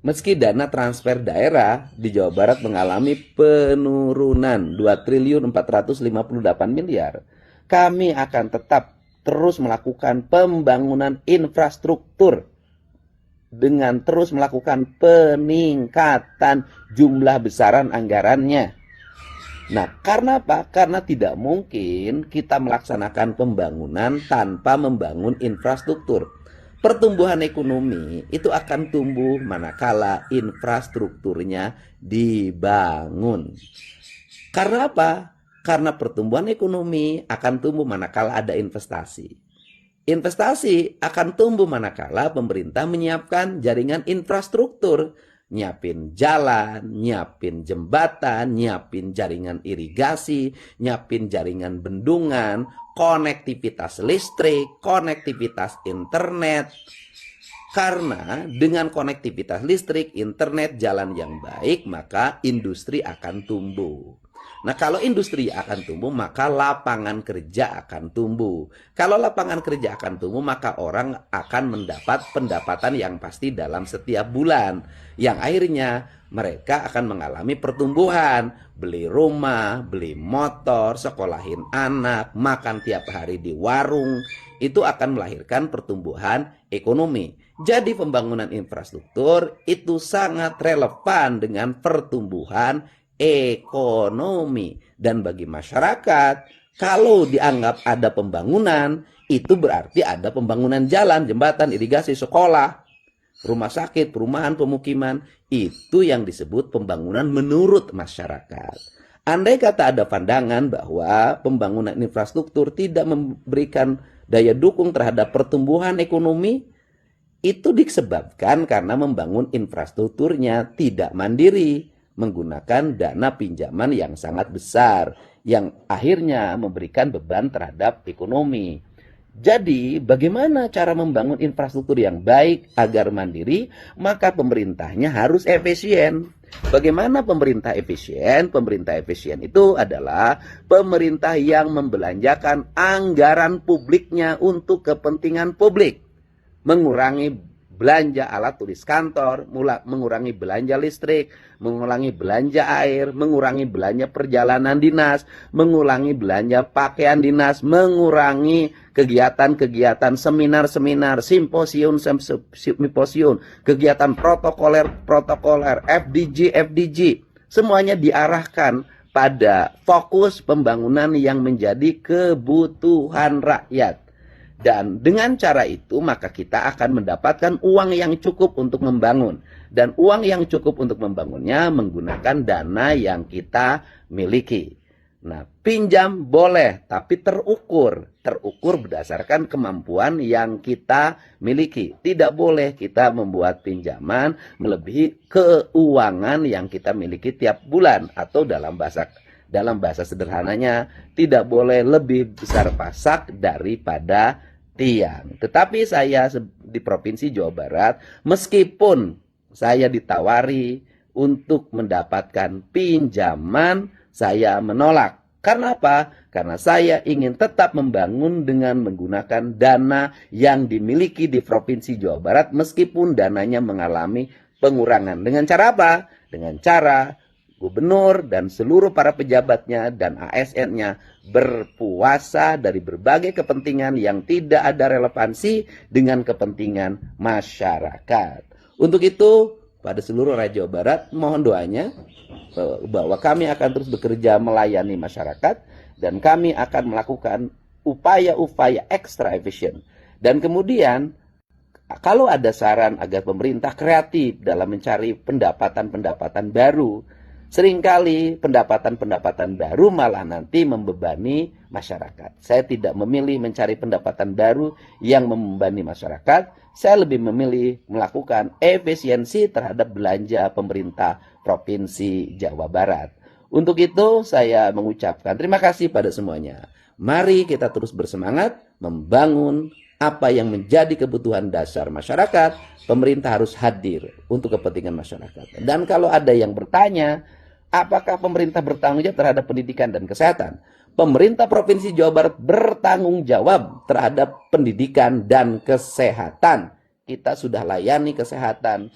Meski dana transfer daerah di Jawa Barat mengalami penurunan 2.458 miliar, kami akan tetap terus melakukan pembangunan infrastruktur dengan terus melakukan peningkatan jumlah besaran anggarannya. Nah, karena apa? Karena tidak mungkin kita melaksanakan pembangunan tanpa membangun infrastruktur. Pertumbuhan ekonomi itu akan tumbuh manakala infrastrukturnya dibangun. Karena apa? Karena pertumbuhan ekonomi akan tumbuh manakala ada investasi. Investasi akan tumbuh manakala pemerintah menyiapkan jaringan infrastruktur, nyiapin jalan, nyiapin jembatan, nyiapin jaringan irigasi, nyiapin jaringan bendungan, konektivitas listrik, konektivitas internet. Karena dengan konektivitas listrik, internet, jalan yang baik, maka industri akan tumbuh. Nah, kalau industri akan tumbuh, maka lapangan kerja akan tumbuh. Kalau lapangan kerja akan tumbuh, maka orang akan mendapat pendapatan yang pasti dalam setiap bulan. Yang akhirnya mereka akan mengalami pertumbuhan. Beli rumah, beli motor, sekolahin anak, makan tiap hari di warung. Itu akan melahirkan pertumbuhan ekonomi. Jadi pembangunan infrastruktur itu sangat relevan dengan pertumbuhan ekonomi. Dan bagi masyarakat, kalau dianggap ada pembangunan, itu berarti ada pembangunan jalan, jembatan, irigasi, sekolah, rumah sakit, perumahan, pemukiman. Itu yang disebut pembangunan menurut masyarakat. Andai kata ada pandangan bahwa pembangunan infrastruktur tidak memberikan daya dukung terhadap pertumbuhan ekonomi, itu disebabkan karena membangun infrastrukturnya tidak mandiri, menggunakan dana pinjaman yang sangat besar, yang akhirnya memberikan beban terhadap ekonomi. Jadi, bagaimana cara membangun infrastruktur yang baik agar mandiri? Maka pemerintahnya harus efisien. Bagaimana pemerintah efisien? Pemerintah efisien itu adalah pemerintah yang membelanjakan anggaran publiknya untuk kepentingan publik, mengurangi belanja alat tulis kantor, mengurangi belanja listrik, mengurangi belanja air, mengurangi belanja perjalanan dinas, mengurangi belanja pakaian dinas, mengurangi kegiatan-kegiatan seminar-seminar, simposium, kegiatan protokoler, FDG. Semuanya diarahkan pada fokus pembangunan yang menjadi kebutuhan rakyat. Dan dengan cara itu maka kita akan mendapatkan uang yang cukup untuk membangun. Dan uang yang cukup untuk membangunnya menggunakan dana yang kita miliki. Nah, pinjam boleh, tapi terukur. Terukur berdasarkan kemampuan yang kita miliki. Tidak boleh kita membuat pinjaman melebihi keuangan yang kita miliki tiap bulan. Atau dalam bahasa sederhananya, tidak boleh lebih besar pasak daripada tiang. Tetapi saya di Provinsi Jawa Barat, meskipun saya ditawari untuk mendapatkan pinjaman, saya menolak. Karena apa? Karena saya ingin tetap membangun dengan menggunakan dana yang dimiliki di Provinsi Jawa Barat, meskipun dananya mengalami pengurangan. Dengan cara apa? Dengan cara gubernur dan seluruh para pejabatnya dan ASN-nya berpuasa dari berbagai kepentingan yang tidak ada relevansi dengan kepentingan masyarakat. Untuk itu, pada seluruh rakyat Jawa Barat, mohon doanya bahwa kami akan terus bekerja melayani masyarakat dan kami akan melakukan upaya-upaya ekstra efisien. Dan kemudian, kalau ada saran agar pemerintah kreatif dalam mencari pendapatan-pendapatan baru, seringkali pendapatan-pendapatan baru malah nanti membebani masyarakat. Saya tidak memilih mencari pendapatan baru yang membebani masyarakat. Saya lebih memilih melakukan efisiensi terhadap belanja pemerintah Provinsi Jawa Barat. Untuk itu saya mengucapkan terima kasih pada semuanya. Mari kita terus bersemangat membangun apa yang menjadi kebutuhan dasar masyarakat. Pemerintah harus hadir untuk kepentingan masyarakat. Dan kalau ada yang bertanya, apakah pemerintah bertanggung jawab terhadap pendidikan dan kesehatan? Pemerintah Provinsi Jawa Barat bertanggung jawab terhadap pendidikan dan kesehatan. Kita sudah layani kesehatan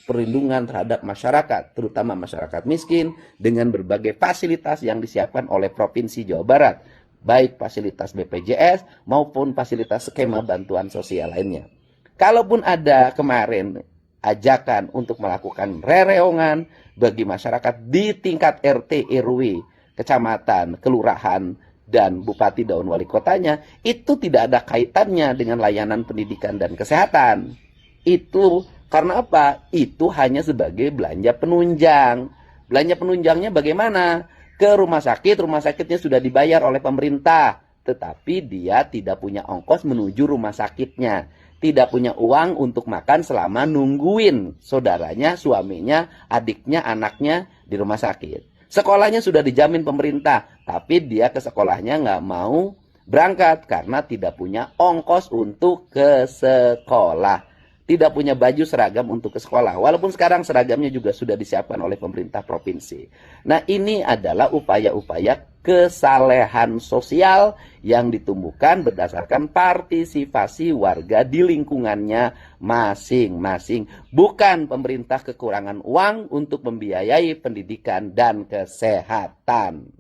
perlindungan terhadap masyarakat, terutama masyarakat miskin, dengan berbagai fasilitas yang disiapkan oleh Provinsi Jawa Barat, baik fasilitas BPJS maupun fasilitas skema bantuan sosial lainnya. Kalaupun ada kemarin ajakan untuk melakukan rereongan bagi masyarakat di tingkat RT, RW, kecamatan, kelurahan, dan bupati daun wali kotanya, itu tidak ada kaitannya dengan layanan pendidikan dan kesehatan. Itu karena apa? Itu hanya sebagai belanja penunjang. Belanja penunjangnya bagaimana? Ke rumah sakitnya sudah dibayar oleh pemerintah, tetapi dia tidak punya ongkos menuju rumah sakitnya. Tidak punya uang untuk makan selama nungguin saudaranya, suaminya, adiknya, anaknya di rumah sakit. Sekolahnya sudah dijamin pemerintah, tapi dia ke sekolahnya nggak mau berangkat karena tidak punya ongkos untuk ke sekolah. Tidak punya baju seragam untuk ke sekolah. Walaupun sekarang seragamnya juga sudah disiapkan oleh pemerintah provinsi. Nah, ini adalah upaya-upaya kesalehan sosial yang ditumbuhkan berdasarkan partisipasi warga di lingkungannya masing-masing. Bukan pemerintah kekurangan uang untuk membiayai pendidikan dan kesehatan.